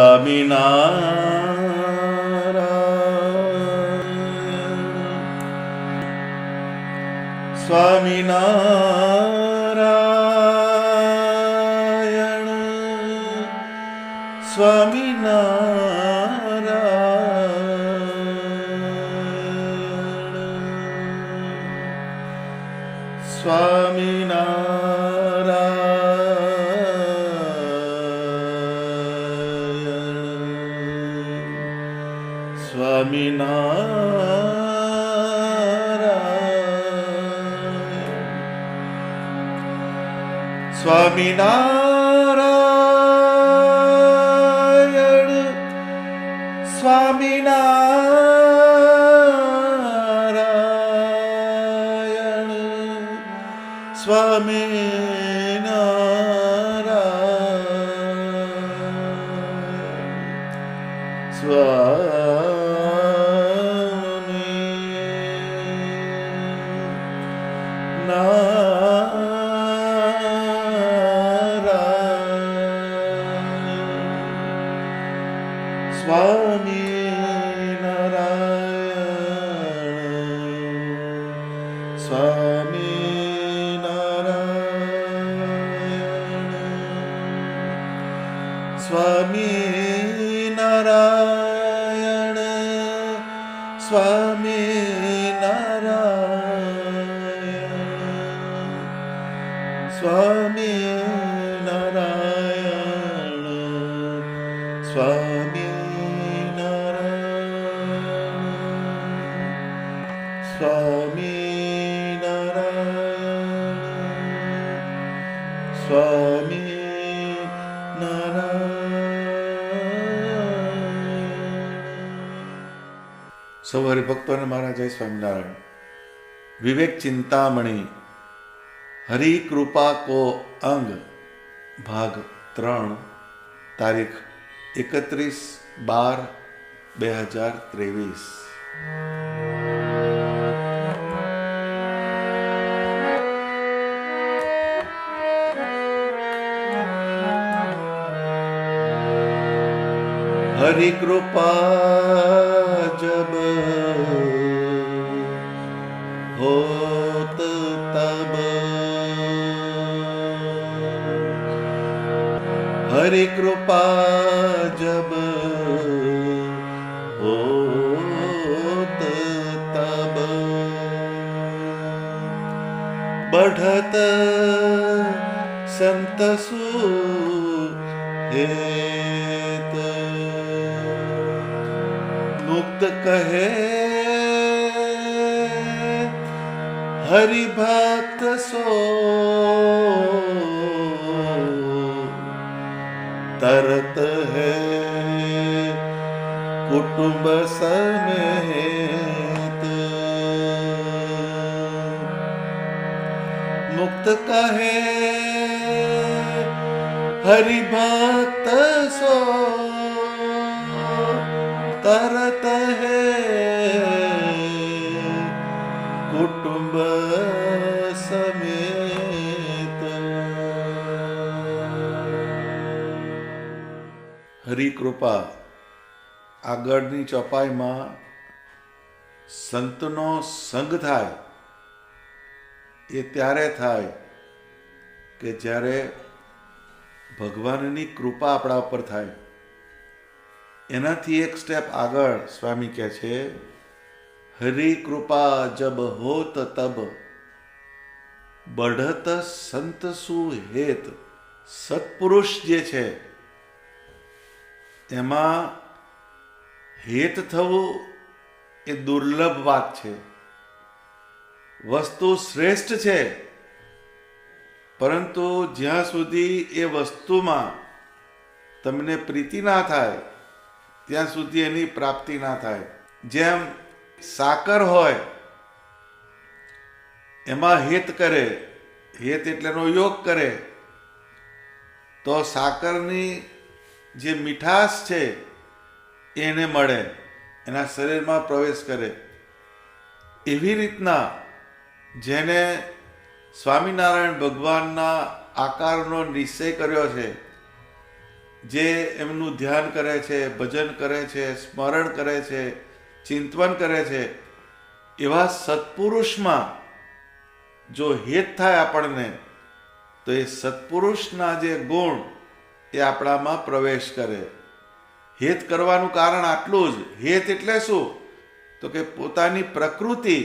સ્વામિનારાયણ સ્વામિનારાયણ સ્વામિનારાયણ સ્વામિનારાયણ સ્વામિનારાયણ સ્વામિનારાયણ સ્વામિનારાયણ સ્વામિનારાયણ સ્વામિનારાયણ સ્વામિનારાયણ સ્વામિનારાયણ સ્વામિનારાયણ. સૌ હરિભક્તોને મારા જય સ્વામિનારાયણ. વિવેક ચિંતામણી હરિ કૃપા કો અંગ ભાગ 3 તારીખ 31/12/2023. हरि कृपा जब होत तब हरि कृपा जब होत तब बढ़त संत सुहेत मुक्त कहे हरि भक्त सो तरत है कुटुंब समेत मुक्त कहे हरि भक्त सो तरत है कुटुंब समेत. હરિકૃપા આગળની ચોપાઈમાં સંતનો સંગ થાય એ ત્યારે થાય કે જ્યારે ભગવાનની કૃપા આપણા ઉપર થાય. એનાથી એક સ્ટેપ આગળ સ્વામી કહે છે હરિ કૃપા જબ હોત તબ બઢત સંત સુહેત. સત્પુરુષ જે છે એમાં હેત થવું એ દુર્લભ વાત છે. વસ્તુ શ્રેષ્ઠ છે પરંતુ જ્યાં સુધી એ વસ્તુમાં તમને પ્રીતિ ના થાય ત્યાં સુધી એની પ્રાપ્તિ ના થાય. જેમ સાકર હોય એમાં હેત કરે, હેત એટલે એનો યોગ કરે તો સાકરની જે મીઠાશ છે એને મળે, એના શરીરમાં પ્રવેશ કરે. એવી રીતના જેને સ્વામિનારાયણ ભગવાનના આકારનો નિશ્ચય કર્યો છે જે એમનું ધ્યાન કરે છે, ભજન કરે છે, સ્મરણ કરે છે, ચિંતન કરે છે, એવા સત્પુરુષમાં જો હેત થાય આપણને, તો એ સત્પુરુષના જે ગુણ એ આપણામાં પ્રવેશ કરે. હેત કરવાનું કારણ આટલું જ. હેત એટલે શું? તો કે પોતાની પ્રકૃતિ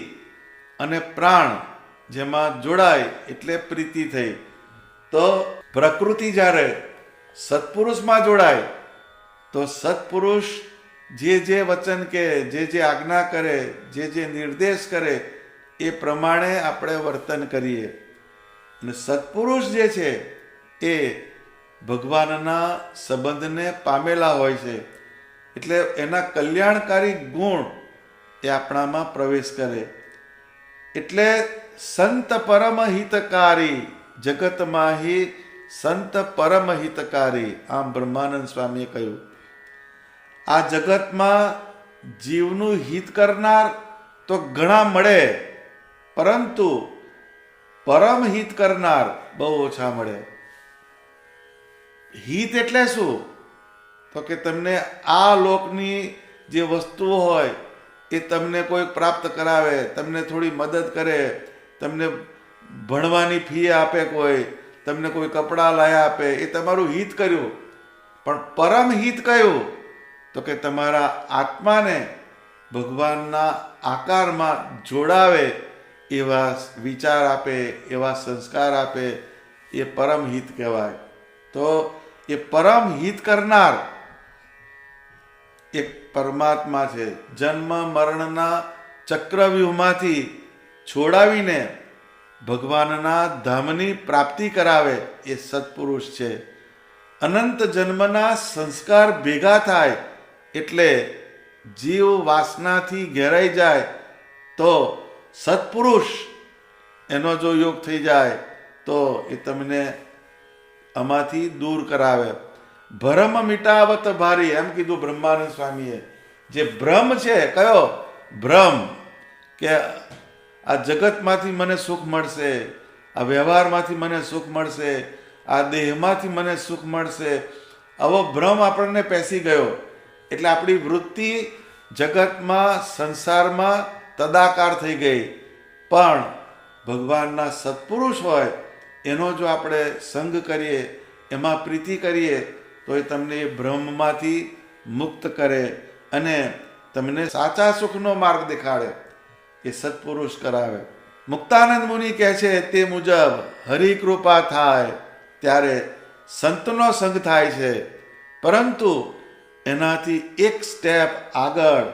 અને પ્રાણ જેમાં જોડાય એટલે પ્રીતિ થઈ. તો પ્રકૃતિ જ્યારે સત્પુરુષમાં જોડાય તો સત્પુરુષ જે વચન કે જે આજ્ઞા કરે, જે નિર્દેશ કરે એ પ્રમાણે આપણે વર્તન કરીએ. અને સત્પુરુષ જે છે એ ભગવાનના સંબંધને પામેલા હોય છે, એટલે એના કલ્યાણકારી ગુણ એ આપણામાં પ્રવેશ કરે. એટલે સંત પરમ હિતકારી જગતમાં હિ સંત પરમ હિતકારી, આમ બ્રહ્માનંદ સ્વામીએ કહ્યું. આ જગતમાં જીવનું હિત કરનાર તો ઘણા મળે, પરંતુ પરમ હિત કરનાર બહુ ઓછા મળે. હિત એટલે શું? તો કે તમને આ લોકની જે વસ્તુઓ હોય એ તમને કોઈ પ્રાપ્ત કરાવે, તમને થોડી મદદ કરે, તમને ભણવાની ફી આપે, તમને કોઈ કપડાં લાયા આપે, એ તમારું હિત કર્યું. પણ પરમ હિત કયું? તો કે તમારા આત્માને ભગવાનના આકારમાં જોડાવે, એવા વિચાર આપે, એવા સંસ્કાર આપે, એ પરમ હિત કહેવાય. તો એ પરમ હિત કરનાર એક પરમાત્મા છે. જન્મ મરણના ચક્રવ્યૂહમાંથી છોડાવીને ભગવાનના ધામની પ્રાપ્તિ કરાવે એ સત્પુરુષ છે. અનંત જન્મના સંસ્કાર ભેગા થાય એટલે જીવ વાસનાથી ઘેરાઈ જાય, તો સત્પુરુષ એનો જો યોગ થઈ જાય તો એ તમને આમાંથી દૂર કરાવે. ભ્રમ મિટાવત ભારી, એમ કીધું બ્રહ્માનંદ સ્વામીએ. જે ભ્રમ છે, કયો ભ્રમ? કે આ જગતમાંથી મને સુખ મળશે, આ વ્યવહારમાંથી મને સુખ મળશે, આ દેહમાંથી મને સુખ મળશે, આવો ભ્રમ આપણને પેસી ગયો. એટલે આપણી વૃત્તિ જગતમાં સંસારમાં તદાકાર થઈ ગઈ. પણ ભગવાનના સત્પુરુષ હોય એનો જો આપણે સંગ કરીએ, એમાં પ્રીતિ કરીએ, તો એ તમને એ ભ્રમમાંથી મુક્ત કરે અને તમને સાચા સુખનો માર્ગ દેખાડે. એ સત્પુરુષ કરાવે. મુક્તાનંદ મુનિ કહે છે તે મુજબ હરિકૃપા થાય ત્યારે સંતનો સંગ થાય છે, પરંતુ એનાથી એક સ્ટેપ આગળ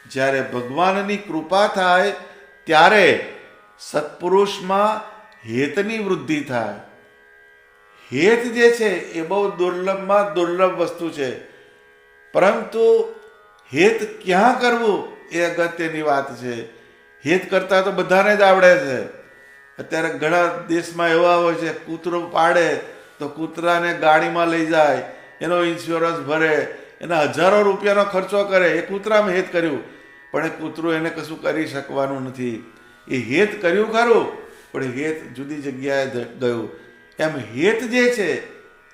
જ્યારે ભગવાનની કૃપા થાય ત્યારે સત્પુરુષમાં હેતની વૃદ્ધિ થાય. હેત જે છે એ બહુ દુર્લભમાં દુર્લભ વસ્તુ છે, પરંતુ હેત ક્યાં કરવું એ અગત્યની વાત છે. હેત કરતા તો બધાને જ આવડે છે. અત્યારે ઘણા દેશમાં એવા હોય છે, કૂતરો પાડે તો કૂતરાને ગાડીમાં લઈ જાય, એનો ઇન્સ્યોરન્સ ભરે, એના હજારો રૂપિયાનો ખર્ચો કરે, એ કૂતરામાં હેત કર્યું, પણ એ કૂતરું એને કશું કરી શકવાનું નથી. એ હેત કર્યું ખરું, પણ હેત જુદી જગ્યાએ ગયું. એમ હેત જે છે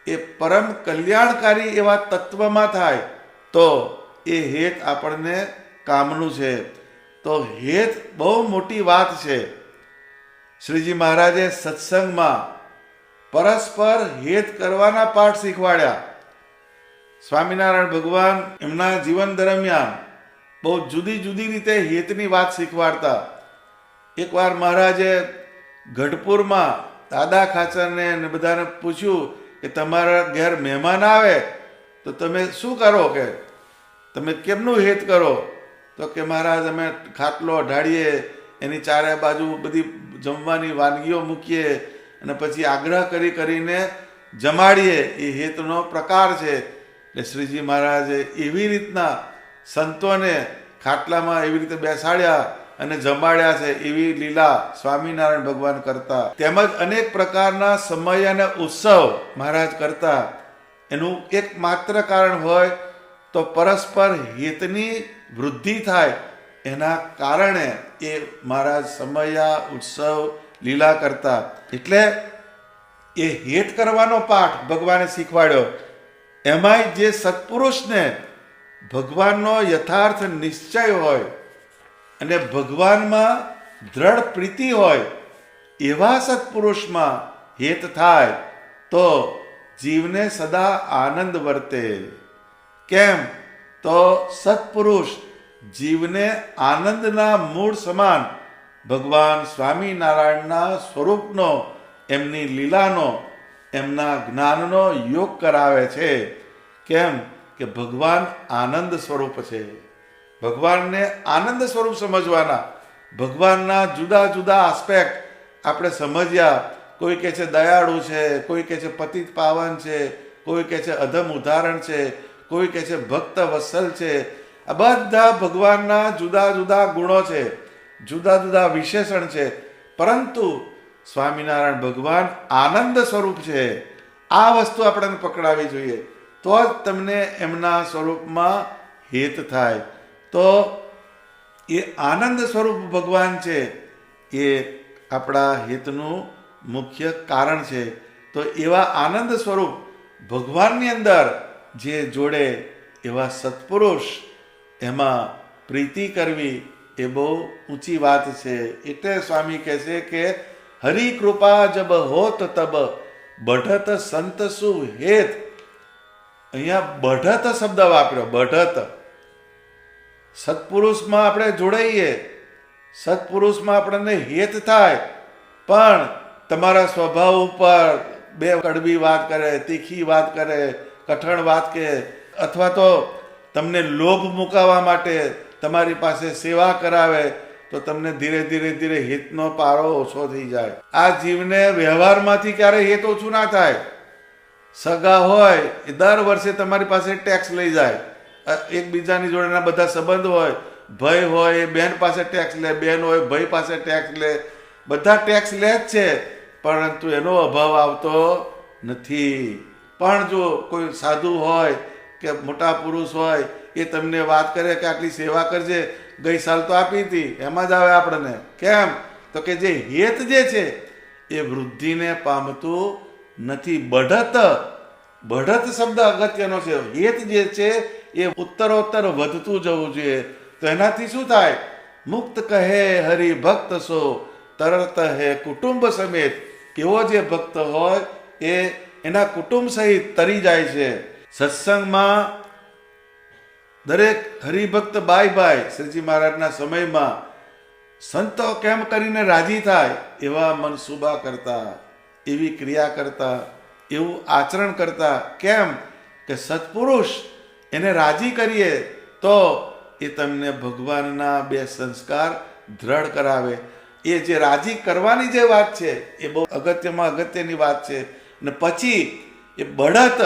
એ પરમ કલ્યાણકારી એવા તત્વમાં થાય તો એ હેત આપણને કામનું છે. તો હેત બહુ મોટી વાત છે. શ્રીજી મહારાજે સત્સંગમાં પરસ્પર હેત કરવાના પાઠ શીખવાડ્યા. સ્વામિનારાયણ ભગવાન એમના જીવન દરમિયાન બહુ જુદી જુદી રીતે હેતની વાત શીખવાડતા. એકવાર મહારાજે ગઢપુરમાં દાદા ખાચરને અને બધાને પૂછ્યું કે તમારા ઘેર મહેમાન આવે તો તમે શું કરો, કે તમે કેમનું હેત કરો? તો કે મહારાજ અમે ખાટલો ઢાળીએ, એની ચારે બાજુ બધી જમવાની વાનગીઓ મૂકીએ અને પછી આગ્રહ કરીને જમાડીએ. એ હેતનો પ્રકાર છે. એટલે શ્રીજી મહારાજે એવી રીતના સંતોને ખાટલામાં એવી રીતે બેસાડ્યા અને જમાડ્યા છે. એવી લીલા સ્વામિનારાયણ ભગવાન કરતા. તેમજ અનેક પ્રકારના સમય અને ઉત્સવ મહારાજ કરતા. એનું એક માત્ર કારણ હોય તો પરસ્પર હિતની વૃદ્ધિ થાય, એના કારણે એ મહારાજ સમય ઉત્સવ લીલા કરતા. એટલે એ હેત કરવાનો પાઠ ભગવાને શીખવાડ્યો. એમાંય જે સત્પુરુષને ભગવાનનો યથાર્થ નિશ્ચય હોય અને ભગવાનમાં દ્રઢ પ્રીતિ હોય એવા સત્પુરુષમાં હેત થાય તો જીવને સદા આનંદ વર્તે. કેમ? તો સત્પુરુષ જીવને આનંદના મૂળ સમાન ભગવાન સ્વામિનારાયણના સ્વરૂપનો, એમની લીલાનો, એમના જ્ઞાનનો યોગ કરાવે છે. કેમ કે ભગવાન આનંદ સ્વરૂપ છે. ભગવાનને આનંદ સ્વરૂપ સમજવાના. ભગવાનના જુદા જુદા આસ્પેક્ટ આપણે સમજ્યા. કોઈ કહે છે દયાળુ છે, કોઈ કહે છે પતિત પાવન છે, કોઈ કહે છે અધમ ઉદાહરણ છે, કોઈ કહે છે ભક્ત વત્સલ છે. આ બધા ભગવાનના જુદા જુદા ગુણો છે, જુદા જુદા વિશેષણ છે. પરંતુ સ્વામિનારાયણ ભગવાન આનંદ સ્વરૂપ છે. આ વસ્તુ આપણને પકડાવી જોઈએ, તો જ તમને એમના સ્વરૂપમાં હેત થાય. તો એ આનંદ સ્વરૂપ ભગવાન છે, એ આપણા હેતનું મુખ્ય કારણ છે. તો એવા આનંદ સ્વરૂપ ભગવાનની અંદર જે જોડે એવા સત્પુરુષ, એમાં પ્રીતિ કરવી એ બહુ ઊંચી વાત છે. એટલે સ્વામી કહે છે કે હરિ કૃપા જબ હોત તબ બઢત સંત સુ હેત. અહીંયા બઢત શબ્દ વાપર્યો. બઢત સત્પુરુષમાં આપણે જોડાઈએ, સત્પુરુષમાં આપણને હેત થાય. પણ તમારા સ્વભાવ ઉપર બે કડવી વાત કરે, તીખી વાત કરે, કઠણ વાત કહે, અથવા તો તમને લોભ મુકાવવા માટે તમારી પાસે સેવા કરાવે, તો તમને ધીરે ધીરે ધીરે હિતનો પારો ઓછો થઈ જાય. આ જીવને વ્યવહારમાંથી ક્યારેય હિત ઓછું ના થાય. સગા હોય એ દર વર્ષે તમારી પાસે ટેક્સ લઈ જાય. એકબીજાની જોડેના બધા સંબંધ હોય, ભાઈ હોય એ બહેન પાસે ટેક્સ લે, બહેન હોય ભાઈ પાસે ટેક્સ લે, બધા ટેક્સ લે જ છે, પરંતુ એનો અભાવ આવતો નથી. પણ જો કોઈ સાધુ હોય કે મોટા પુરુષ હોય, એ તમને વાત કરે કે આટલી સેવા કરજે, ગઈ સાલ તો આપી હતી, એમાં જ આવે આપણને. કેમ? તો કે જે હેત જે છે એ વૃદ્ધિને પામતું નથી. બઢત, બઢત શબ્દ અગત્યનો છે. હેત જે છે એ ઉત્તરોત્તર વધતું જવું જોઈએ. તો એનાથી શું થાય? મુક્ત કહે હરિ ભક્ત સો તરત હે કુટુંબ સમેત. એવો જે ભક્ત હોય એ એના કુટુંબ સહિત તરી જાય છે. સત્સંગમાં દરેક હરિભક્ત બાય શ્રીજી મહારાજના સમયમાં સંતો કેમ કરીને રાજી થાય એવા મનસુબા કરતા, એવી ક્રિયા કરતા, એવું આચરણ કરતા. કેમ કે સત્પુરુષ એને રાજી કરીએ તો એ તમને ભગવાનના બે સંસ્કાર દ્રઢ કરાવે. એ જે રાજી કરવાની જે વાત છે એ બહુ અગત્યની વાત છે. ને પછી એ બઢત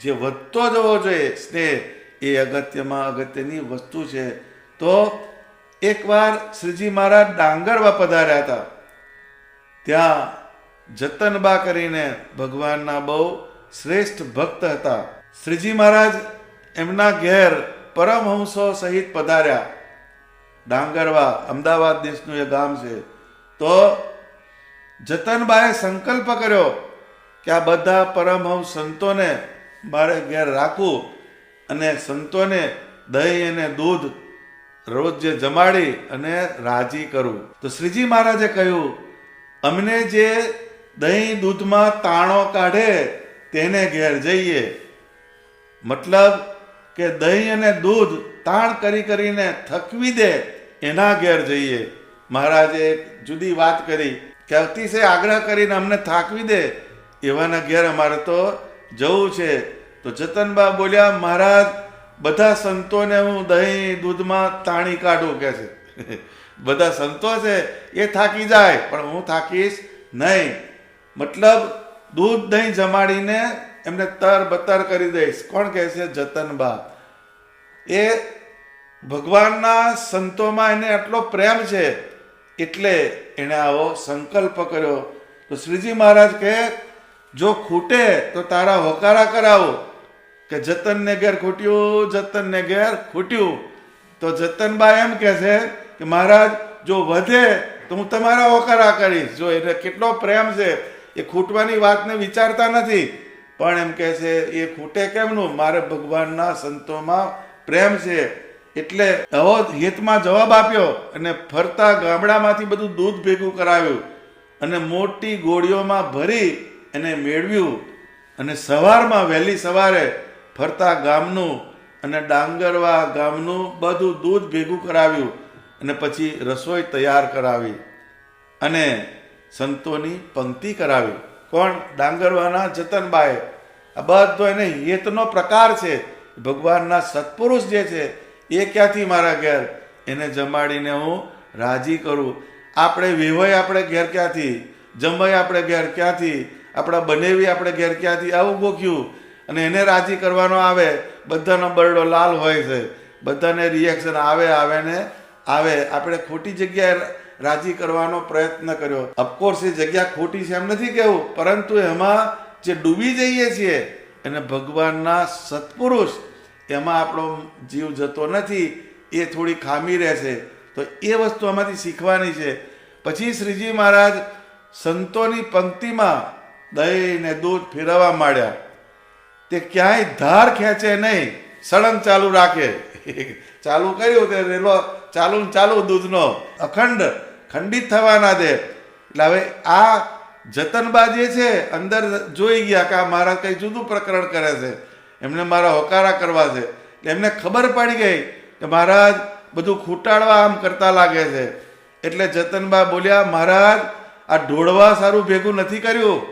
જે વધતો જવો જોઈએ સ્નેહ, એ અગત્યની વસ્તુ છે. તો એકવાર શ્રીજી મહારાજ ડાંગરવા પધાર્યા હતા. ત્યાં જતનબા કરીને ભગવાનના બહુ શ્રેષ્ઠ ભક્ત હતા. શ્રીજી મહારાજ એમના ઘેર પરમહંસો સહિત પધાર્યા. ડાંગરવા અમદાવાદ દેશનું એ ગામ છે. તો જતનબાએ સંકલ્પ કર્યો કે આ બધા પરમહંસ સંતોને મારે ઘેર રાખવું અને સંતોને દહીં અને દૂધ રોજ જે જમાડી અને રાજી કરું. તો શ્રીજી મહારાજે કહ્યું, અમને જે દહીં દૂધમાં તાણો કાઢે તેને ઘેર જઈએ. મતલબ કે દહીં અને દૂધ તાણ કરીને થકવી દે એના ઘેર જઈએ. મહારાજે એક જુદી વાત કરી કે અતિશય આગ્રહ કરીને અમને થાકવી દે એવાના ઘેર અમારે તો જવું છે. તો જતનબા બોલ્યા, મહારાજ બધા સંતોને હું દહીં દૂધમાં તાણી કાઢું કે છે. બધા સંતો છે એ થાકી જાય પણ હું થાકીશ નહીં. મતલબ દૂધ દહીં જમાડીને એમને તરબતર કરી દઈશ. કોણ કહે છે? જતનબા. એ ભગવાનના સંતોમાં એને આટલો પ્રેમ છે એટલે એણે આવો સંકલ્પ કર્યો. તો શ્રીજી મહારાજ કહે, જો ખૂટે તો તારા હોકારા કરાવો કે જતનને ઘેર ખૂટ્યું, જતનને ઘેર ખૂટ્યું. તો જતનબા એમ કહે છે કે મહારાજ જો વધે તો હું તમારા હોકારા કરીશ. જો એને કેટલો પ્રેમ છે, એ ખૂટવાની વાતને વિચારતા નથી. પણ એમ કહે છે એ ખૂટે કેમનું, મારે ભગવાનના સંતોમાં પ્રેમ છે. એટલે આવો હિતમાં જવાબ આપ્યો અને ફરતા ગામડામાંથી બધું દૂધ ભેગું કરાવ્યું અને મોટી ગોળીઓમાં ભરી એને મેળવ્યું અને સવારમાં વહેલી સવારે ફરતા ગામનું અને ડાંગરવા ગામનું બધું દૂધ ભેગું કરાવ્યું અને પછી રસોઈ તૈયાર કરાવી અને સંતોની પંક્તિ કરાવી. કોણ? ડાંગરવાના જતનબાએ. આ બધો એને હિતનો પ્રકાર છે. ભગવાનના સત્પુરુષ જે છે એ ક્યાંથી મારા ઘેર, એને જમાડીને હું રાજી કરું. આપણે વેવાય આપણે ઘેર ક્યાંથી, જમાય આપણે ઘેર ક્યાંથી, આપણા બનેવી આપણે ઘેર ક્યાંથી, આવું ગોખ્યું. અને એને રાજી કરવાનો આવે, બધાનો બરડો લાલ હોય છે, બધાને રિએક્શન આવે ને આવે. આપણે ખોટી જગ્યાએ રાજી કરવાનો પ્રયત્ન કર્યો. અફકોર્સ એ જગ્યા ખોટી છે એમ નથી કહેવું, પરંતુ એમાં જે ડૂબી જઈએ છીએ અને ભગવાનના સત્પુરુષ એમાં આપણો જીવ જતો નથી, એ થોડી ખામી રહેશે. તો એ વસ્તુ આમાંથી શીખવાની છે. પછી શ્રીજી મહારાજ સંતોની પંક્તિમાં દહીં ને દૂધ ફેરવવા માંડ્યા. તે ક્યાંય ધાર ખેંચે નહીં, સળંગ ચાલુ રાખે. ચાલુ કર્યું તે રેલો ચાલુ દૂધનો અખંડ ખંડિત થવા ના દે. એટલે હવે આ જતનબા જે છે અંદર જોઈ ગયા કે આ મહારાજ કંઈ જુદું પ્રકરણ કરે છે, એમને મારા હોકારા કરવા છે. એટલે એમને ખબર પડી ગઈ કે મહારાજ બધું ખૂટાડવા આમ કરતા લાગે છે. એટલે જતનબા બોલ્યા, મહારાજ આ ઢોળવા સારું ભેગું નથી કર્યું,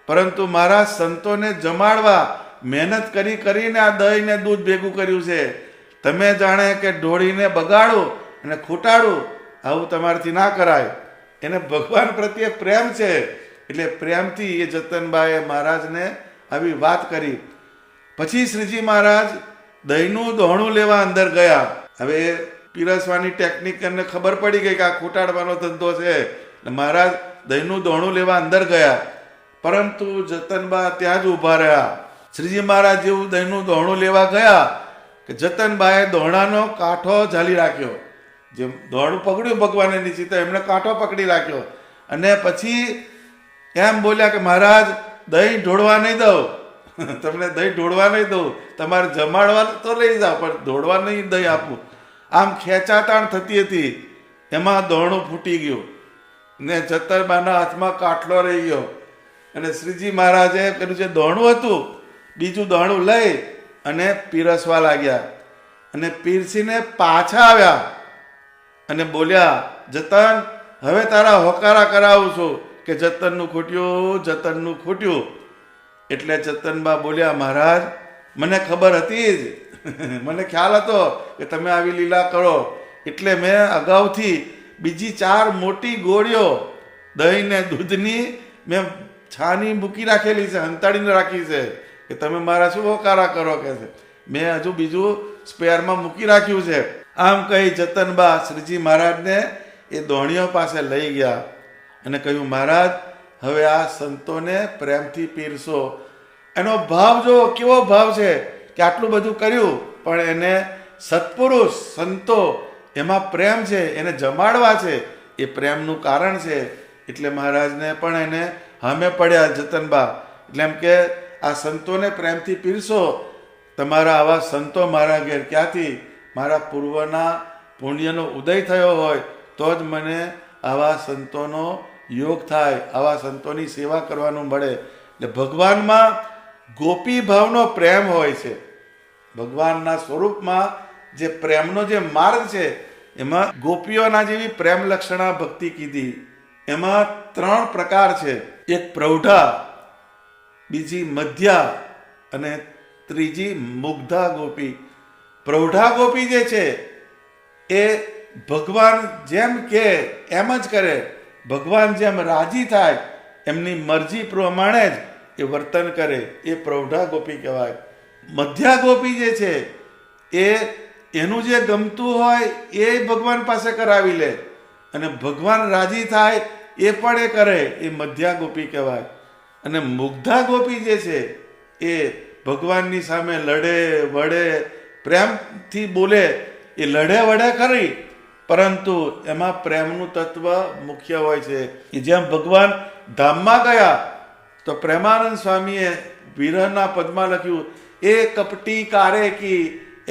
પરંતુ મારા સંતોને જમાડવા મહેનત કરીને આ દહીં ને દૂધ ભેગું કર્યું છે. તમે જાણે કે ઢોળીને બગાડો અને ખૂટાડું, આવું તમારાથી ના કરાય. એને ભગવાન પ્રત્યે પ્રેમ છે એટલે પ્રેમથી એ જતનબાએ મહારાજને આવી વાત કરી. પછી શ્રીજી મહારાજ દહીંનું દોણું લેવા અંદર ગયા. હવે પીરસવાની ટેકનિક એમને ખબર પડી ગઈ કે આ ખૂટાડવાનો ધંધો છે. મહારાજ દહીંનું દોણું લેવા અંદર ગયા, પરંતુ જતનબા ત્યાં જ ઊભા રહ્યા. શ્રીજી મહારાજ જેવું દહીંનું દોણું લેવા ગયા કે જતનબાએ દોણાનો કાંઠો ઝાલી રાખ્યો. જેમ દોણું પકડ્યું ભગવાને નીચે, તો એમણે કાંઠો પકડી રાખ્યો અને પછી એમ બોલ્યા કે મહારાજ દહીં ઢોળવા નહીં દઉં, તમને દહીં ઢોળવા નહીં દઉં, તમારે જમાડવા તો લઈ જાઓ પણ ઢોળવા નહીં દહીં આપું. આમ ખેંચાતાણ થતી હતી, એમાં દોણું ફૂટી ગયું ને જતનબાના હાથમાં કાટલો રહી ગયો. અને શ્રીજી મહારાજે પેલું જે દોણું હતું બીજું દોણું લઈ અને પીરસવા લાગ્યા અને પીરસીને પાછા આવ્યા અને બોલ્યા, જતન હવે તારા હોકારા કરાવું છું કે જતનનું ખૂટ્યું. એટલે જતનબા બોલ્યા, મહારાજ મને ખબર હતી જ, મને ખ્યાલ હતો કે તમે આવી લીલા કરો, એટલે મેં અગાઉથી બીજી 4 મોટી ગોળીઓ દહીં ને દૂધની મેં છાની મૂકી રાખેલી છે, હંતાડીને રાખી છે કે તમે મારા શું હોકારા કરો કે છે. મેં હજુ બીજું સ્પેરમાં મૂકી રાખ્યું છે. આમ કહી જતનબા શ્રીજી મહારાજને એ દોણીઓ પાસે લઈ ગયા અને કહ્યું, મહારાજ હવે આ સંતોને પ્રેમથી પીરસો. એનો ભાવ જો કેવો ભાવ છે કે આટલું બધું કર્યું પણ એને સત્પુરુષ સંતો એમાં પ્રેમ છે, એને જમાડવા છે, એ પ્રેમનું કારણ છે. એટલે મહારાજને પણ એને હામે પડ્યા જતનબા. એટલે એમ કે આ સંતોને પ્રેમથી પીરસો. તમારા આવા સંતો મારા ઘેર ક્યાંથી, મારા પૂર્વના પુણ્યનો ઉદય થયો હોય તો જ મને આવા સંતોનો યોગ થાય, આવા સંતોની સેવા કરવાનું મળે. એટલે ભગવાનમાં ગોપી ભાવનો પ્રેમ હોય છે. ભગવાનના સ્વરૂપમાં જે પ્રેમનો જે માર્ગ છે એમાં ગોપીઓના જેવી પ્રેમ લક્ષણા ભક્તિ કીધી. એમાં 3 પ્રકાર છે. એક પ્રૌઢા, બીજી મધ્યા અને ત્રીજી મુગ્ધા ગોપી. પ્રૌઢા ગોપી જે છે એ ભગવાન જેમ કે એમ જ કરે, ભગવાન જેમ રાજી થાય એમની મરજી પ્રમાણે જ એ વર્તન કરે, એ પ્રૌઢા ગોપી કહેવાય. મધ્યા ગોપી જે છે એ એનું જે ગમતું હોય એ ભગવાન પાસે કરાવી લે અને ભગવાન રાજી થાય એ પણ એ કરે, એ મધ્યા ગોપી કહેવાય. અને મુગ્ધા ગોપી જે છે એ ભગવાનની સામે લડે વડે પ્રેમથી બોલે, એ લડે વડે ખરી પરંતુ એમાં પ્રેમનું તત્વ મુખ્ય હોય છે. જેમ ભગવાન ધામમાં ગયા તો પ્રેમાનંદ સ્વામીએ વિરહના પદમાં લખ્યું, એ કપટી કારે કી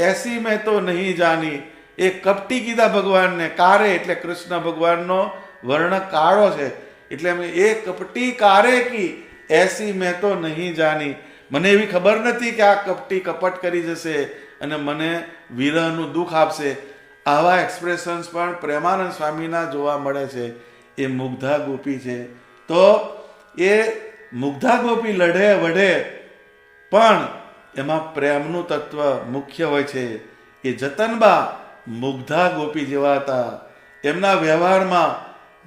એસી મેં તો નહીં જાની. એ કપટી કીધા ભગવાનને, કારે એટલે કૃષ્ણ ભગવાનનો વર્ણ કાળો છે, એટલે એમ એ કપટી કારે કી એસી મેં તો નહીં જાની. મને એવી ખબર નથી કે આ કપટી કપટ કરી જશે અને મને વિરહનું દુઃખ આપશે. આવા એક્સપ્રેશન્સ પણ પ્રેમાનંદ સ્વામીના જોવા મળે છે. એ મુગ્ધા ગોપી છે. તો એ મુગ્ધા ગોપી લડે વઢે પણ એમાં પ્રેમનું તત્વ મુખ્ય હોય છે. એ જતનબા મુગ્ધા ગોપી જેવા હતા. એમના વ્યવહારમાં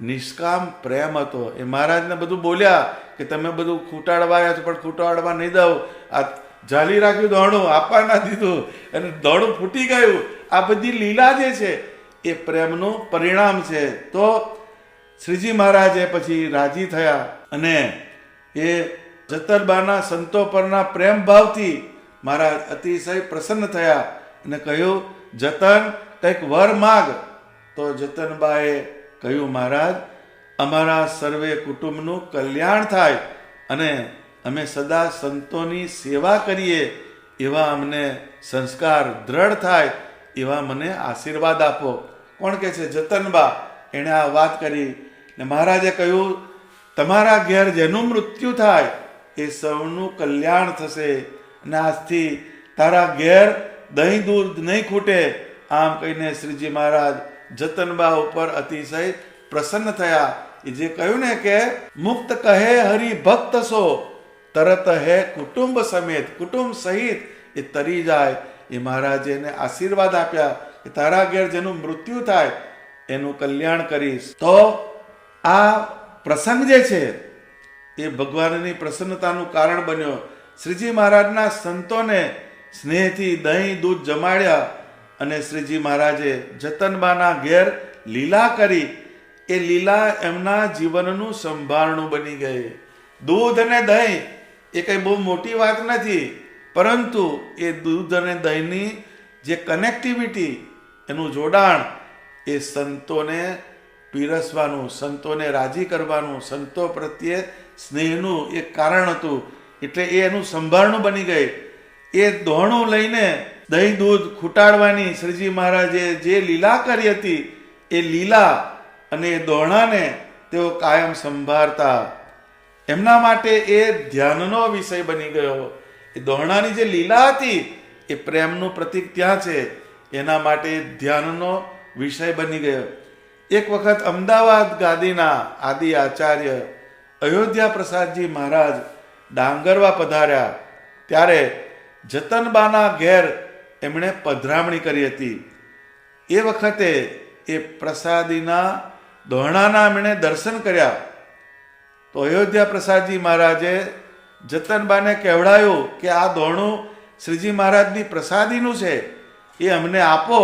નિષ્કામ પ્રેમ હતો. એ મહારાજને બધું બોલ્યા કે તમે બધું ખૂટાડવા આવ્યા છો, પણ ખૂટાડવા નહીં દઉં. આ જાલી રાખ્યું દોણું, આપવા ના દીધું અને દોણું ફૂટી ગયું. આ બધી લીલા જે છે એ પ્રેમનું પરિણામ છે. તો શ્રીજી મહારાજે પછી રાજી થયા અને એ જતનબાના સંતો પરના પ્રેમ ભાવથી મહારાજ અતિશય પ્રસન્ન થયા અને કહ્યું, જતન કંઈક વર માગ. તો જતનબાએ કહ્યું, મહારાજ અમારા સર્વે કુટુંબનું કલ્યાણ થાય અને અમે સદા સંતોની સેવા કરીએ એવા અમને સંસ્કાર દ્રઢ થાય, એવા મને આશીર્વાદ આપો. કોણ કહે છે? જતનબા. એણે આ વાત કરી ને મહારાજે કહ્યું, તમારા ઘેર જેનું મૃત્યુ થાય એ સૌનું કલ્યાણ થશે અને આજથી તારા ઘેર દહીં દૂધ નહીં ખૂટે. આમ કહીને શ્રીજી મહારાજ જતનબા ઉપર અતિશય પ્રસન્ન થયા. એ જે કહ્યું ને કે મુક્ત કહે હરિ ભક્ત સો તરત હે કુટુંબ સમેત, કુટુંબ સહિત એ તરી જાય. એ મહારાજે એને આશીર્વાદ આપ્યા કે તારા ઘેર જેનું મૃત્યુ થાય એનું કલ્યાણ કરીશ. તો આ પ્રસંગ જે છે એ ભગવાનની પ્રસન્નતાનું કારણ બન્યો. શ્રીજી મહારાજના સંતોને સ્નેહથી દહીં દૂધ જમાડ્યા અને શ્રીજી મહારાજે જતનબાના ઘેર લીલા કરી. એ લીલા એમના જીવનનું સંભારણું બની ગઈ. દૂધ અને દહીં એ કંઈ બહુ મોટી વાત નથી, પરંતુ એ દૂધ અને દહીંની જે કનેક્ટિવિટી, એનું જોડાણ એ સંતોને પીરસવાનું, સંતોને રાજી કરવાનું, સંતો પ્રત્યે સ્નેહનું એક કારણ હતું. એટલે એ એનું સંભારણું બની ગઈ. એ દોણું લઈને દહીં દૂધ ખૂટાડવાની શ્રીજી મહારાજે જે લીલા કરી હતી એ લીલા અને એ દોણાને તેઓ કાયમ સંભાળતા. એમના માટે એ ધ્યાનનો વિષય બની ગયો. એ દોણાની જે લીલા હતી એ પ્રેમનું પ્રતીક ત્યાં છે, એના માટે ધ્યાનનો વિષય બની ગયો. એક વખત અમદાવાદ ગાદીના આદિ આચાર્ય અયોધ્યા પ્રસાદજી મહારાજ ડાંગરવા પધાર્યા. ત્યારે જતનબાના ઘેર એમણે પધરામણી કરી હતી. એ વખતે એ પ્રસાદીના દોણાના એમણે દર્શન કર્યા. તો અયોધ્યા પ્રસાદજી મહારાજે જતનબાને કહેવડાયું કે આ દોણું શ્રીજી મહારાજની પ્રસાદીનું છે, એ અમને આપો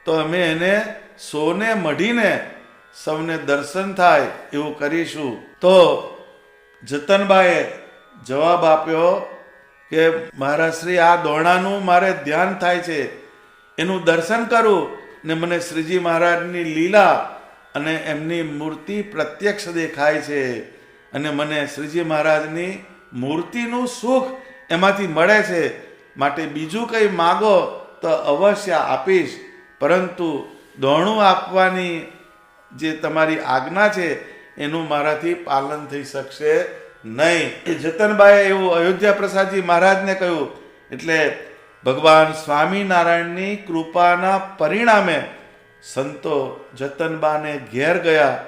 તો અમે એને સોને મઢીને સૌને દર્શન થાય એવું કરીશું. તો જતનબાએ જવાબ આપ્યો કે મહારાજ શ્રી, આ દોણાનું મારે ધ્યાન થાય છે, એનું દર્શન કરું ને મને શ્રીજી મહારાજની લીલા અને એમની મૂર્તિ પ્રત્યક્ષ દેખાય છે અને મને શ્રીજી મહારાજની મૂર્તિનું સુખ એમાંથી મળે છે. માટે બીજું કંઈ માગો તો અવશ્ય આપીશ, પરંતુ દોણું આપવાની જે તમારી આજ્ઞા છે એનું મારાથી પાલન થઈ શકશે નહીં. એ જતનબાએ એવું અયોધ્યા પ્રસાદજી મહારાજને કહ્યું. એટલે ભગવાન સ્વામિનારાયણની કૃપાના પરિણામે સંતો જતનબાને ઘેર ગયા.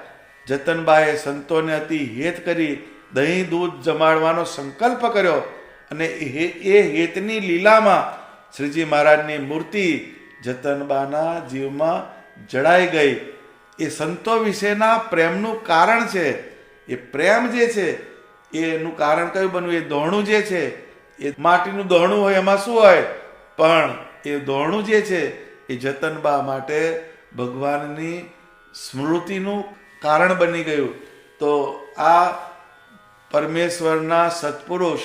જતનબાએ સંતોને અતિ હેત કરી દહીં દૂધ જમાડવાનો સંકલ્પ કર્યો અને એ હેતની લીલામાં શ્રીજી મહારાજની મૂર્તિ જતનબાના જીવમાં જડાઈ ગઈ. એ સંતો વિશેના પ્રેમનું કારણ છે. એ પ્રેમ જે છે એનું કારણ કયું બન્યું? એ દોણું જે છે એ માટીનું દોણું હોય, એમાં શું હોય? પણ એ દોણું જે છે એ જતનબા માટે ભગવાનની સ્મૃતિનું કારણ બની ગયું. તો આ પરમેશ્વરના સત્પુરુષ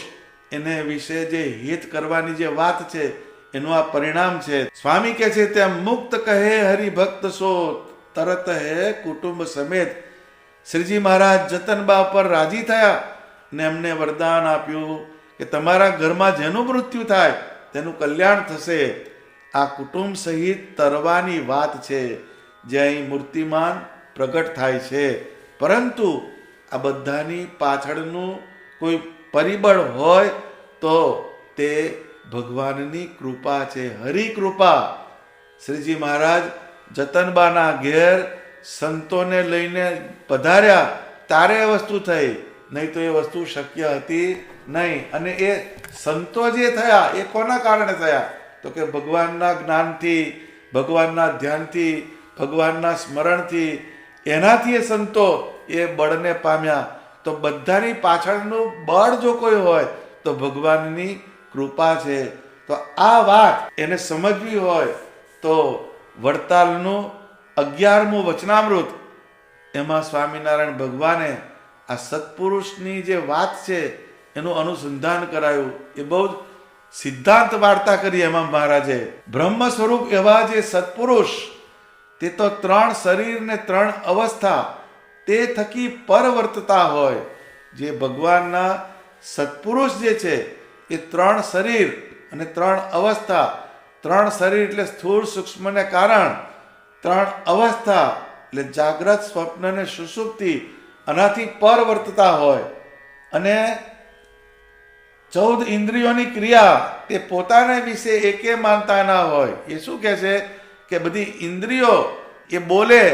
એને વિશે જે હિત કરવાની જે વાત છે એનું આ પરિણામ છે. સ્વામી કહે છે તેમ મુક્ત કહે હરિભક્ત સો તરત હે કુટુંબ સમેત. શ્રીજી મહારાજ જતનબા પર રાજી થયા ને એમને વરદાન આપ્યું કે તમારા ઘરમાં જેનું મૃત્યુ થાય તેનું કલ્યાણ થશે. આ કુટુંબ સહિત તરવાની વાત છે, જે અહીં મૂર્તિમાન પ્રગટ થાય છે. પરંતુ આ બધાની પાછળનું કોઈ પરિબળ હોય તો તે ભગવાનની કૃપા છે, હરિકૃપા. શ્રીજી મહારાજ જતનબાના ઘેર સંતોને લઈને પધાર્યા ત્યારે એ વસ્તુ થઈ, નહીં તો એ વસ્તુ શક્ય હતી નહીં. અને એ સંતો જે થયા એ કોના કારણે થયા? તો કે ભગવાનના જ્ઞાનથી, ભગવાનના ધ્યાનથી, ભગવાનના સ્મરણથી, એનાથી એ સંતો એ બળને પામ્યા. તો બધાની પાછળનું બળ જો કોઈ હોય તો ભગવાનની કૃપા છે. તો આ વાત એને સમજવી હોય તો વડતાલનું 11મું વચનામૃત, એમાં સ્વામિનારાયણ ભગવાને આ સત્પુરુષની જે વાત છે એનું અનુસંધાન કરાયું. એ બહુ જ સિદ્ધાંત વાર્તા કરી એમાં મહારાજે. બ્રહ્મ સ્વરૂપ એવા જે સત્પુરુષ, તે તો 3 શરીર ને 3 અવસ્થા તે થકી પરવર્તતા હોય. જે ભગવાનના સત્પુરુષ જે છે એ 3 શરીર અને 3 અવસ્થા, 3 શરીર એટલે સ્થૂળ સૂક્ષ્મ ને કારણ, 3 અવસ્થા એટલે જાગ્રત, સ્વપ્ન ને સુષુપ્તિ, આનાથી પરવર્તતા હોય. અને 14 ઇન્દ્રિયોની ક્રિયા તે પોતાને વિશે એકે માનતા ના હોય. એ શું કહે છે કે બધી ઇન્દ્રિયો એ બોલે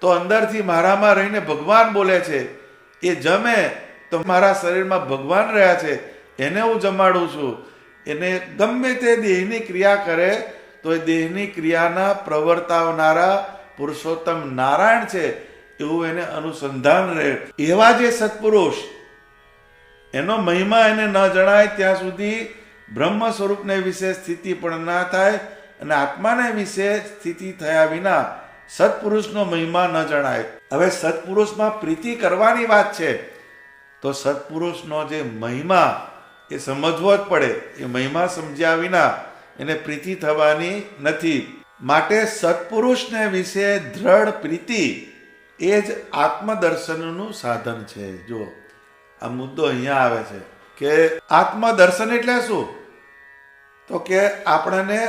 તો અંદરથી મારામાં રહીને ભગવાન બોલે છે. એ જમે તો મારા શરીરમાં ભગવાન રહ્યા છે, એને હું જમાડું છું. એને ગમે તે દેહની ક્રિયા કરે તો એ દેહની ક્રિયાના પ્રવર્તાવનારા પુરુષોત્તમ નારાયણ છે એવું એને અનુસંધાન રહે. એવા જે સત્પુરુષ, એનો મહિમા એને ન જણાય ત્યાં સુધી બ્રહ્મ સ્વરૂપને વિશે સ્થિતિ પણ ના થાય, અને આત્માને વિશે સ્થિતિ થયા વિના સત્પુરુષનો મહિમા ન જણાય. હવે સત્પુરુષમાં પ્રીતિ કરવાની વાત છે, તો સત્પુરુષનો જે મહિમા એ સમજવો જ પડે. એ મહિમા સમજ્યા વિના એને પ્રીતિ થવાની નથી. માટે સત્પુરુષને વિશે દ્રઢ પ્રીતિ એ જ આત્મદર્શનનું સાધન છે. જો આ મુદ્દો અહીંયા આવે છે કે આત્મદર્શન એટલે શું? તો કે આપણને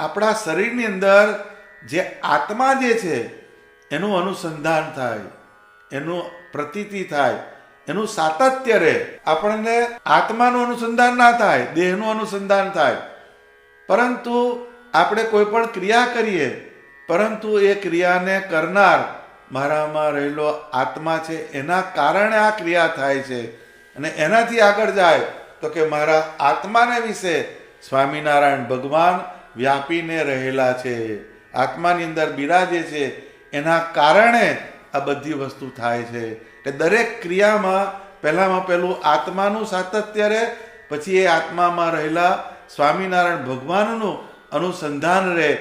આપણા શરીરની અંદર જે આત્મા જે છે એનું અનુસંધાન થાય, એનું પ્રતીતિ થાય, એનું સાતત્ય રહે. આપણને આત્માનું અનુસંધાન ના થાય, દેહનું અનુસંધાન થાય. પરંતુ આપણે કોઈ પણ ક્રિયા કરીએ, પરંતુ એ ક્રિયાને કરનાર મારામાં રહેલો આત્મા છે, એના કારણે આ ક્રિયા થાય છે. અને એનાથી આગળ જાય તો કે મારા આત્માને વિશે સ્વામિનારાયણ ભગવાન વ્યાપીને રહેલા છે, આત્માની અંદર બિરાજે છે, એના કારણે આ બધી વસ્તુ થાય છે. એટલે દરેક ક્રિયામાં પહેલામાં પહેલું આત્માનું સાતત્ય રહે, પછી એ આત્મામાં રહેલા સ્વામિનારાયણ ભગવાનનું અનુસંધાન રહે.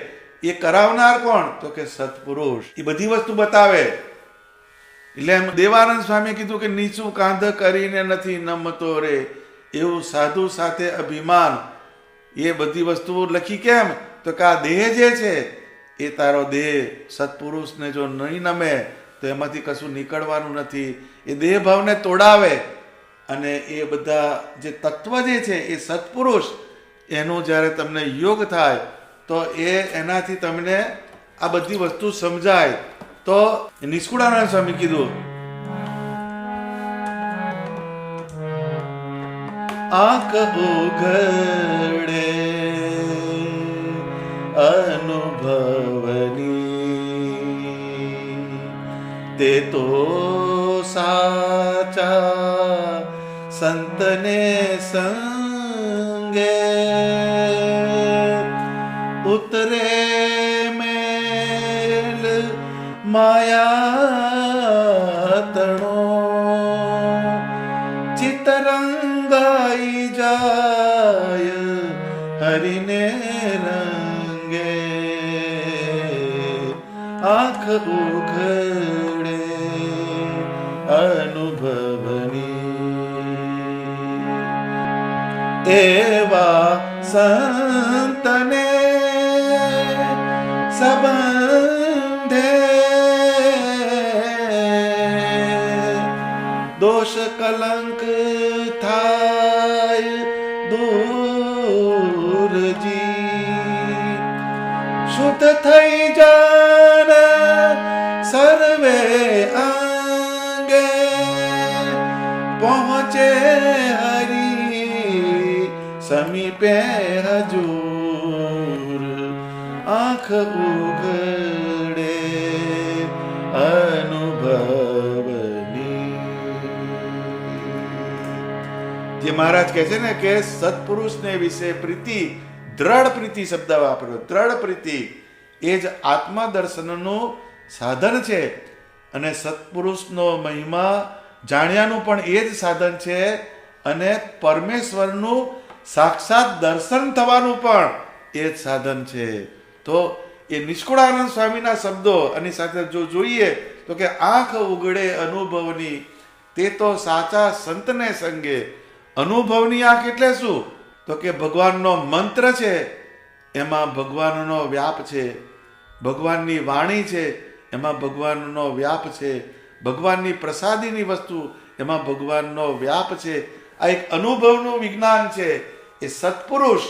એ કરાવનાર કોણ? તો કે સત્પુરુષ. એ બધી વસ્તુ બતાવે. એટલે એમ દેવાનંદ સ્વામી કીધું કે નીચું કાંધ કરીને નથી નમતો રે, એવું સાધુ સાથે અભિમાન. એ બધી વસ્તુઓ લખી કેમ? તો કે આ દેહ જે છે એ તારો દેહ સત્પુરુષને જો નહીં નમે તો એમાંથી કશું નીકળવાનું નથી. એ દેહ ભાવને તોડાવે. અને એ બધા જે તત્વ જે છે એ સત્પુરુષ, એનો જ્યારે તમને યોગ થાય તો એનાથી તમને આ બધી વસ્તુ સમજાય. તો નિષ્કુળાનંદ સ્વામી કીધું, આંખ ઉઘડે અનુભવની તે તો સાચા સંતને સંગે ઉતરે મેલ માયા તણો ચિતરંગાઈ જાય હરિને રંગે. આંખ ઉઘડે અનુભવની એવા સંતને સંબંધે દોષ કલંક થાય શુદ્ધ થઈ જાન સર્વે અંગે પહોંચે હરી સમીપે હજૂર આંખ ઉઘડે અનુભવની. જે મહારાજ કહે છે ને કે સત્પુરુષને વિશે પ્રીતિ, દ્રઢ પ્રીતિ શબ્દ વાપર્યો, દ્રઢ પ્રીતિ એ જ આત્મદર્શનનું સાધન છે. અને સત્પુરુષનો મહિમા જાણ્યાનું પણ એ જ સાધન છે, અને પરમેશ્વરનું સાક્ષાત દર્શન થવાનું પણ એ જ સાધન છે. તો એ નિષ્કુળાનંદ સ્વામીના શબ્દો અને સાથે જો જોઈએ તો કે આંખ ઉઘડે અનુભવની, તે તો સાચા સંતને સંગે. અનુભવની આંખ એટલે શું? તો કે ભગવાનનો મંત્ર છે, એમાં ભગવાનનો વ્યાપ છે. ભગવાનની વાણી છે, એમાં ભગવાનનો વ્યાપ છે. ભગવાનની પ્રસાદીની વસ્તુ, એમાં ભગવાનનો વ્યાપ છે. આ એક અનુભવનું વિજ્ઞાન છે. એ સત્પુરુષ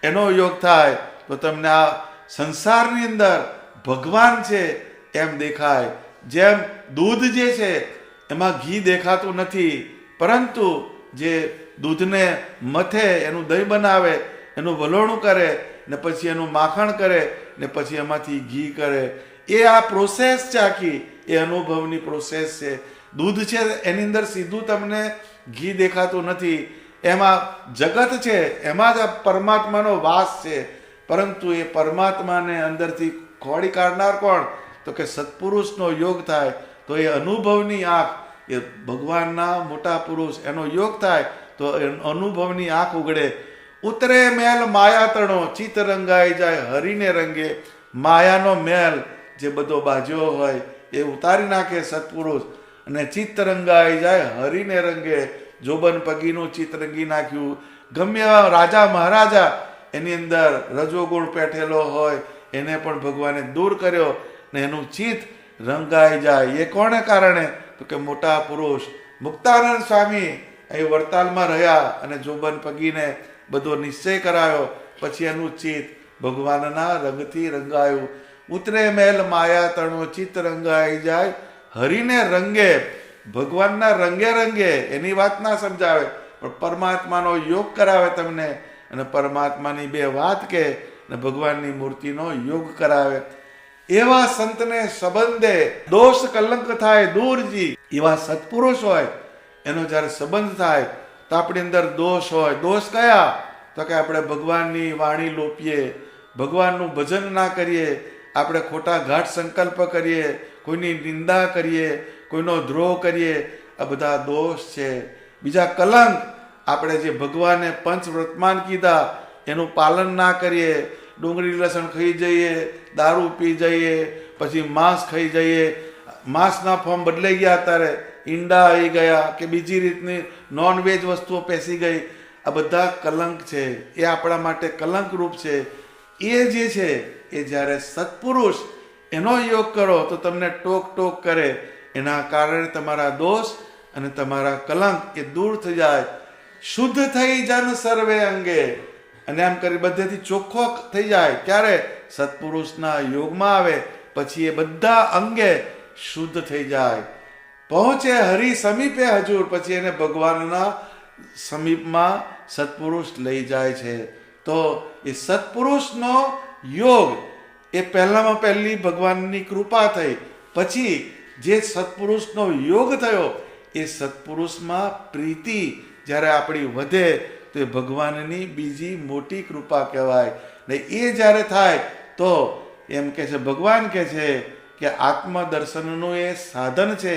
એનો યોગ થાય તો તમને આ સંસારની અંદર ભગવાન છે એમ દેખાય. જેમ દૂધ જે છે એમાં ઘી દેખાતું નથી, પરંતુ જે દૂધને મથે, એનું દહીં બનાવે, એનું વલોણું કરે ને પછી એનું માખણ કરે ને પછી એમાંથી ઘી કરે, એ આ પ્રોસેસ છે આખી, એ અનુભવની પ્રોસેસ છે. દૂધ છે એની અંદર સીધું તમને ઘી દેખાતું નથી. એમાં જગત છે, એમાં જ આ પરમાત્માનો વાસ છે. પરંતુ એ પરમાત્માને અંદરથી ખોડી કાઢનાર કોણ? તો કે સત્પુરુષનો યોગ થાય તો એ અનુભવની આંખ, એ ભગવાનના મોટા પુરુષ એનો યોગ થાય તો અનુભવની આંખ ઉગડે. ઉતરે મેલ માયા તણો, ચિત્ત રંગાઈ જાય હરીને રંગે. માયાનો મેલ જે બધો બાજ્યો હોય એ ઉતારી નાખે સત્પુરુષ, અને ચિત્ત રંગાઈ જાય હરીને રંગે. જોબન પગીનું ચિત્ત રંગી નાખ્યું. ગમે એવા રાજા મહારાજા એની અંદર રજોગુણ પેઠેલો હોય એને પણ ભગવાને દૂર કર્યો ને એનું ચિત્ત રંગાઈ જાય. એ કોને કારણે? તો કે મોટા પુરુષ મુક્તાનંદ સ્વામી અહીં વડતાલમાં રહ્યા અને જોબન પગીને બધો નિશ્ચય કરાયો, પછી એનું ચિત્ત ભગવાનના રંગથી રંગાયું. ઉતરે મેલ માયા તણો, ચિત્ત રંગાઈ જાય હરીને રંગે. ભગવાનના રંગે રંગે એની વાત ના સમજાવે, પણ પરમાત્માનો યોગ કરાવે તમને, અને પરમાત્માની બે વાત કે ને ભગવાનની મૂર્તિનો યોગ કરાવે. એવા સંતને સંબંધે દોષ કલંક થાય દૂરજી. એવા સત્પુરુષ હોય એનો જ્યારે સંબંધ થાય તો આપણી અંદર દોષ હોય. દોષ કયા? તો કે આપણે ભગવાનની વાણી લોપીએ, ભગવાનનું ભજન ના કરીએ, આપણે ખોટા ઘાટ સંકલ્પ કરીએ, કોઈની નિંદા કરીએ, કોઈનો દ્રોહ કરીએ, આ બધા દોષ છે. બીજા કલંક, આપણે જે ભગવાને પંચ વર્તમાન કીધા એનું પાલન ના કરીએ, ડુંગળી લસણ ખાઈ જઈએ, દારૂ પી જઈએ, પછી માંસ ખાઈ જઈએ, માંસના ફોર્મ બદલાઈ ગયા, અત્યારે ઈંડા આવી ગયા કે બીજી રીતની નોનવેજ વસ્તુઓ પેસી ગઈ. આ બધા કલંક છે, એ આપણા માટે કલંકરૂપ છે. એ જે છે એ જ્યારે સત્પુરુષ એનો યોગ કરો તો તમને ટોક ટોક કરે, એના કારણે તમારા દોષ અને તમારા કલંક એ દૂર થઈ જાય. શુદ્ધ થઈ જન સર્વે અંગે, અને એમ કરી બધેથી ચોખ્ખો થઈ જાય. ક્યારે? સત્પુરુષના યોગમાં આવે પછી એ બધા અંગે શુદ્ધ થઈ જાય. પહોંચે હરિ સમીપે હજૂર, પછી એને ભગવાનના સમીપમાં સત્પુરુષ લઈ જાય છે. તો એ સત્પુરુષનો યોગ એ પહેલામાં પહેલી ભગવાનની કૃપા થઈ. પછી જે સત્પુરુષનો યોગ થયો એ સત્પુરુષમાં પ્રીતિ જ્યારે આપણી વધે તો એ ભગવાનની બીજી મોટી કૃપા કહેવાય. ને એ જ્યારે થાય તો એમ કહે છે, ભગવાન કહે છે કે આત્મદર્શનનું એ સાધન છે,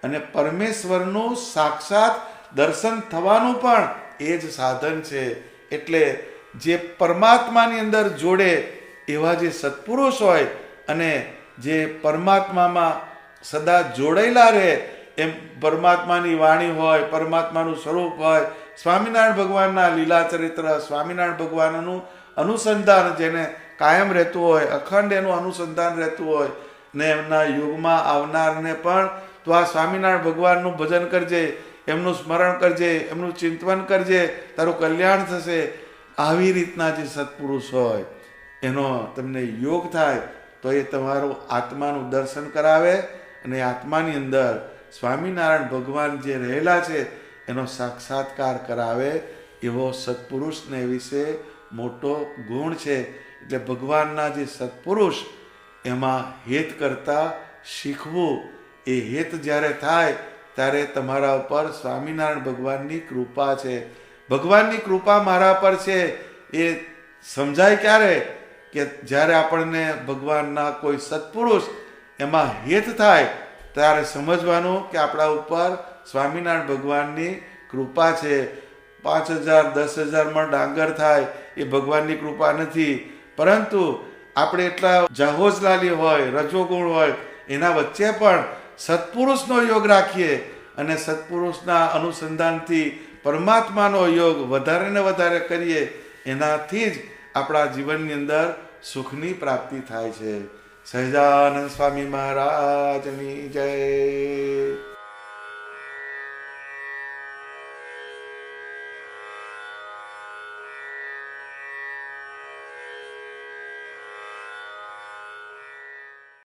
અને પરમેશ્વરનું સાક્ષાત દર્શન થવાનું પણ એ જ સાધન છે. એટલે જે પરમાત્માની અંદર જોડે એવા જે સત્પુરુષ હોય અને જે પરમાત્મામાં સદા જોડાયેલા રહે, એમ પરમાત્માની વાણી હોય, પરમાત્માનું સ્વરૂપ હોય, સ્વામિનારાયણ ભગવાનના લીલા ચરિત્ર, સ્વામિનારાયણ ભગવાનનું અનુસંધાન જેને કાયમ રહેતું હોય, અખંડ એનું અનુસંધાન રહેતું હોય, ને એમના યુગમાં આવનારને પણ તો આ સ્વામિનારાયણ ભગવાનનું ભજન કરજે, એમનું સ્મરણ કરજે, એમનું ચિંતન કરજે, તારું કલ્યાણ થશે. આવી રીતના જે સત્પુરુષ હોય એનો તમને યોગ થાય તો એ તમારું આત્માનું દર્શન કરાવે અને આત્માની અંદર સ્વામિનારાયણ ભગવાન જે રહેલા છે એનો સાક્ષાત્કાર કરાવે. એવો સત્પુરુષને વિશે મોટો ગુણ છે. એટલે ભગવાનના જે સત્પુરુષ એમાં હેત કરતાં શીખવું. એ હેત જ્યારે થાય ત્યારે તમારા ઉપર સ્વામિનારાયણ ભગવાનની કૃપા છે. ભગવાનની કૃપા મારા પર છે એ સમજાય ક્યારે? કે જ્યારે આપણને ભગવાનના કોઈ સત્પુરુષ એમાં હેત થાય ત્યારે સમજવાનું કે આપણા ઉપર સ્વામિનારાયણ ભગવાનની કૃપા છે. 5,000 10,000 મણ ડાંગર થાય એ ભગવાનની કૃપા નથી, પરંતુ આપણે એટલા જાહોજલાલી હોય, રજોગુણ હોય, એના વચ્ચે પણ સત્પુરુષનો યોગ રાખીએ અને સત્પુરુષના અનુસંધાનથી પરમાત્માનો યોગ વધારે ને વધારે કરીએ, એનાથી જ આપણા જીવનની અંદર સુખની પ્રાપ્તિ થાય છે. સહજાનંદ સ્વામી મહારાજની જય.